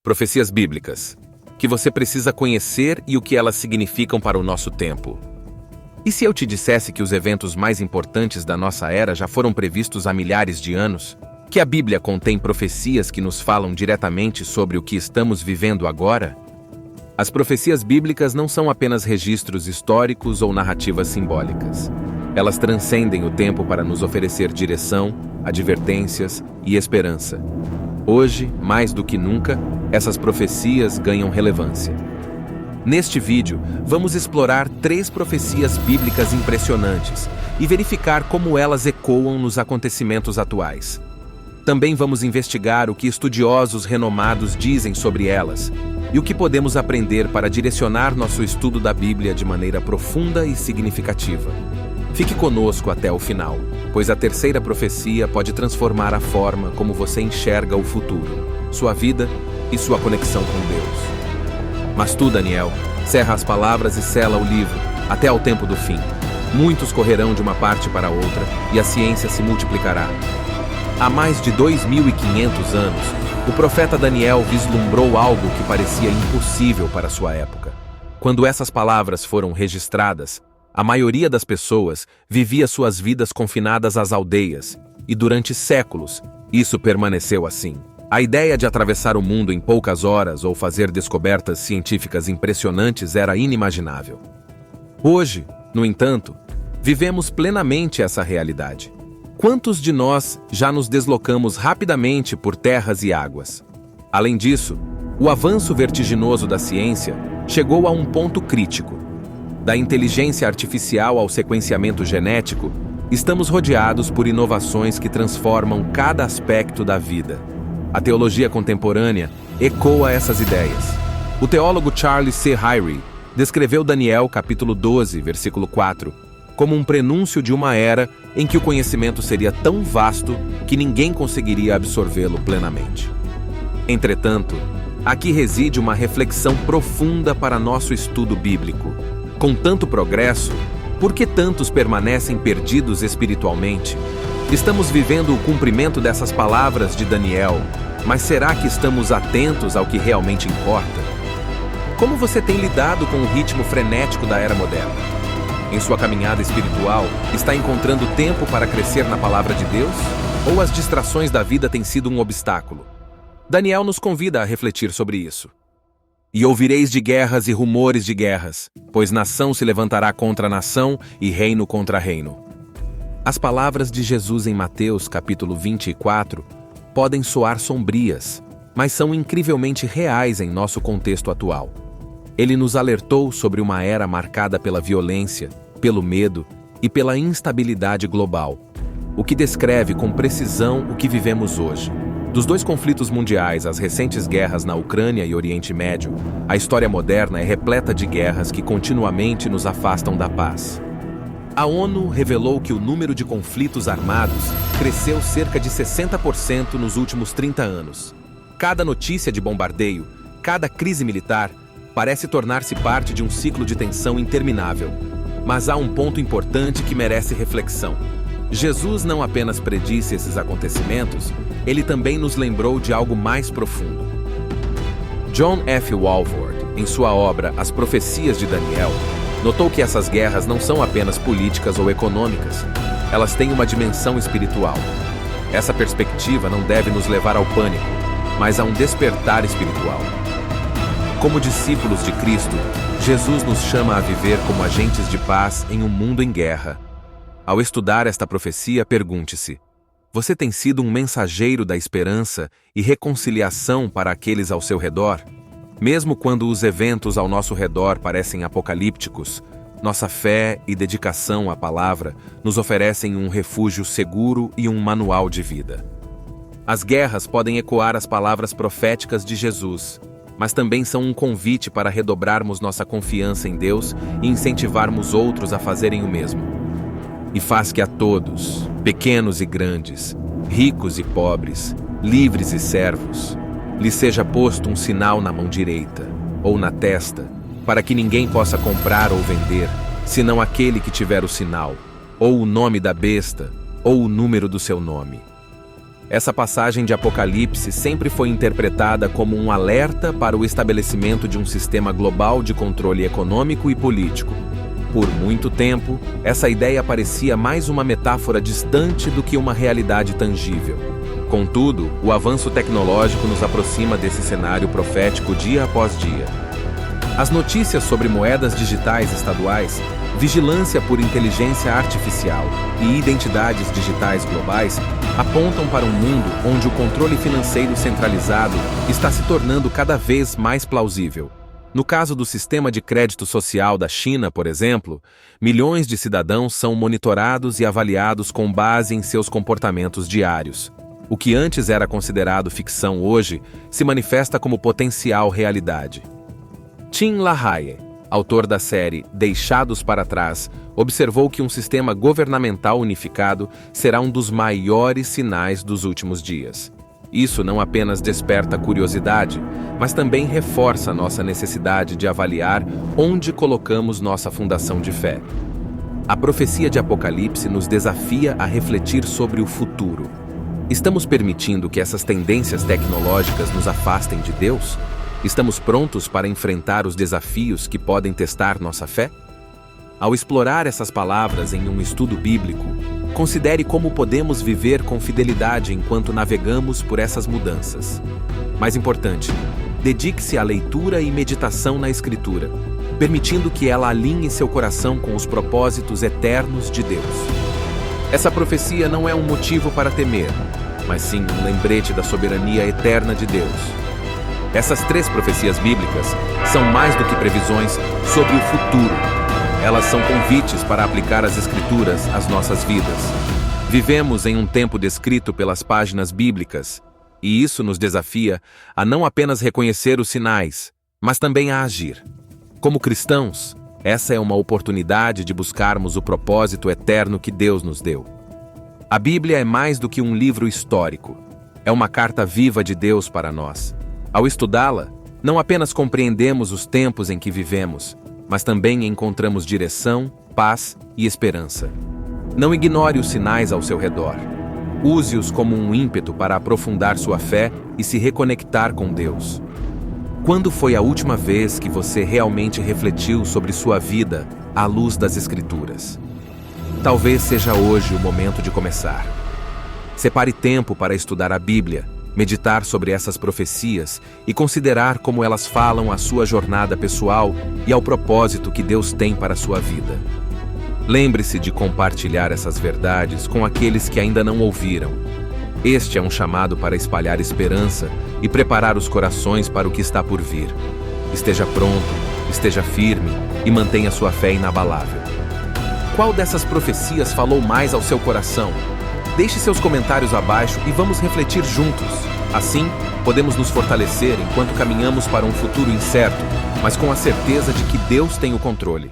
Profecias bíblicas, que você precisa conhecer e o que elas significam para o nosso tempo. E se eu te dissesse que os eventos mais importantes da nossa era já foram previstos há milhares de anos? Que a Bíblia contém profecias que nos falam diretamente sobre o que estamos vivendo agora? As profecias bíblicas não são apenas registros históricos ou narrativas simbólicas. Elas transcendem o tempo para nos oferecer direção, advertências e esperança. Hoje, mais do que nunca, essas profecias ganham relevância. Neste vídeo, vamos explorar 3 profecias bíblicas impressionantes e verificar como elas ecoam nos acontecimentos atuais. Também vamos investigar o que estudiosos renomados dizem sobre elas e o que podemos aprender para direcionar nosso estudo da Bíblia de maneira profunda e significativa. Fique conosco até o final, pois a terceira profecia pode transformar a forma como você enxerga o futuro, sua vida e sua conexão com Deus. Mas tu, Daniel, cerra as palavras e sela o livro, até ao tempo do fim. Muitos correrão de uma parte para outra, e a ciência se multiplicará. Há mais de 2.500 anos, o profeta Daniel vislumbrou algo que parecia impossível para sua época. Quando essas palavras foram registradas, a maioria das pessoas vivia suas vidas confinadas às aldeias, e durante séculos, isso permaneceu assim. A ideia de atravessar o mundo em poucas horas ou fazer descobertas científicas impressionantes era inimaginável. Hoje, no entanto, vivemos plenamente essa realidade. Quantos de nós já nos deslocamos rapidamente por terras e águas? Além disso, o avanço vertiginoso da ciência chegou a um ponto crítico. Da inteligência artificial ao sequenciamento genético, estamos rodeados por inovações que transformam cada aspecto da vida. A teologia contemporânea ecoa essas ideias. O teólogo Charles C. Hyrie descreveu Daniel, capítulo 12, versículo 4, como um prenúncio de uma era em que o conhecimento seria tão vasto que ninguém conseguiria absorvê-lo plenamente. Entretanto, aqui reside uma reflexão profunda para nosso estudo bíblico. Com tanto progresso, por que tantos permanecem perdidos espiritualmente? Estamos vivendo o cumprimento dessas palavras de Daniel, mas será que estamos atentos ao que realmente importa? Como você tem lidado com o ritmo frenético da era moderna? Em sua caminhada espiritual, está encontrando tempo para crescer na palavra de Deus? Ou as distrações da vida têm sido um obstáculo? Daniel nos convida a refletir sobre isso. E ouvireis de guerras e rumores de guerras, pois nação se levantará contra nação e reino contra reino. As palavras de Jesus em Mateus, capítulo 24, podem soar sombrias, mas são incrivelmente reais em nosso contexto atual. Ele nos alertou sobre uma era marcada pela violência, pelo medo e pela instabilidade global, o que descreve com precisão o que vivemos hoje. Dos 2 conflitos mundiais às recentes guerras na Ucrânia e Oriente Médio, a história moderna é repleta de guerras que continuamente nos afastam da paz. A ONU revelou que o número de conflitos armados cresceu cerca de 60% nos últimos 30 anos. Cada notícia de bombardeio, cada crise militar, parece tornar-se parte de um ciclo de tensão interminável. Mas há um ponto importante que merece reflexão. Jesus não apenas predisse esses acontecimentos, ele também nos lembrou de algo mais profundo. John F. Walvoord, em sua obra As Profecias de Daniel, notou que essas guerras não são apenas políticas ou econômicas, elas têm uma dimensão espiritual. Essa perspectiva não deve nos levar ao pânico, mas a um despertar espiritual. Como discípulos de Cristo, Jesus nos chama a viver como agentes de paz em um mundo em guerra. Ao estudar esta profecia, pergunte-se: você tem sido um mensageiro da esperança e reconciliação para aqueles ao seu redor? Mesmo quando os eventos ao nosso redor parecem apocalípticos, nossa fé e dedicação à palavra nos oferecem um refúgio seguro e um manual de vida. As guerras podem ecoar as palavras proféticas de Jesus, mas também são um convite para redobrarmos nossa confiança em Deus e incentivarmos outros a fazerem o mesmo. E faz que a todos, pequenos e grandes, ricos e pobres, livres e servos, lhes seja posto um sinal na mão direita, ou na testa, para que ninguém possa comprar ou vender, senão aquele que tiver o sinal, ou o nome da besta, ou o número do seu nome. Essa passagem de Apocalipse sempre foi interpretada como um alerta para o estabelecimento de um sistema global de controle econômico e político. Por muito tempo, essa ideia parecia mais uma metáfora distante do que uma realidade tangível. Contudo, o avanço tecnológico nos aproxima desse cenário profético dia após dia. As notícias sobre moedas digitais estaduais, vigilância por inteligência artificial e identidades digitais globais apontam para um mundo onde o controle financeiro centralizado está se tornando cada vez mais plausível. No caso do sistema de crédito social da China, por exemplo, milhões de cidadãos são monitorados e avaliados com base em seus comportamentos diários. O que antes era considerado ficção hoje se manifesta como potencial realidade. Tim LaHaye, autor da série Deixados para Trás, observou que um sistema governamental unificado será um dos maiores sinais dos últimos dias. Isso não apenas desperta curiosidade, mas também reforça nossa necessidade de avaliar onde colocamos nossa fundação de fé. A profecia de Apocalipse nos desafia a refletir sobre o futuro. Estamos permitindo que essas tendências tecnológicas nos afastem de Deus? Estamos prontos para enfrentar os desafios que podem testar nossa fé? Ao explorar essas palavras em um estudo bíblico, considere como podemos viver com fidelidade enquanto navegamos por essas mudanças. Mais importante, dedique-se à leitura e meditação na Escritura, permitindo que ela alinhe seu coração com os propósitos eternos de Deus. Essa profecia não é um motivo para temer, mas sim um lembrete da soberania eterna de Deus. Essas 3 profecias bíblicas são mais do que previsões sobre o futuro. Elas são convites para aplicar as Escrituras às nossas vidas. Vivemos em um tempo descrito pelas páginas bíblicas, e isso nos desafia a não apenas reconhecer os sinais, mas também a agir. Como cristãos, essa é uma oportunidade de buscarmos o propósito eterno que Deus nos deu. A Bíblia é mais do que um livro histórico. É uma carta viva de Deus para nós. Ao estudá-la, não apenas compreendemos os tempos em que vivemos, mas também encontramos direção, paz e esperança. Não ignore os sinais ao seu redor. Use-os como um ímpeto para aprofundar sua fé e se reconectar com Deus. Quando foi a última vez que você realmente refletiu sobre sua vida à luz das Escrituras? Talvez seja hoje o momento de começar. Separe tempo para estudar a Bíblia, meditar sobre essas profecias e considerar como elas falam à sua jornada pessoal e ao propósito que Deus tem para a sua vida. Lembre-se de compartilhar essas verdades com aqueles que ainda não ouviram. Este é um chamado para espalhar esperança e preparar os corações para o que está por vir. Esteja pronto, esteja firme e mantenha sua fé inabalável. Qual dessas profecias falou mais ao seu coração? Deixe seus comentários abaixo e vamos refletir juntos. Assim, podemos nos fortalecer enquanto caminhamos para um futuro incerto, mas com a certeza de que Deus tem o controle.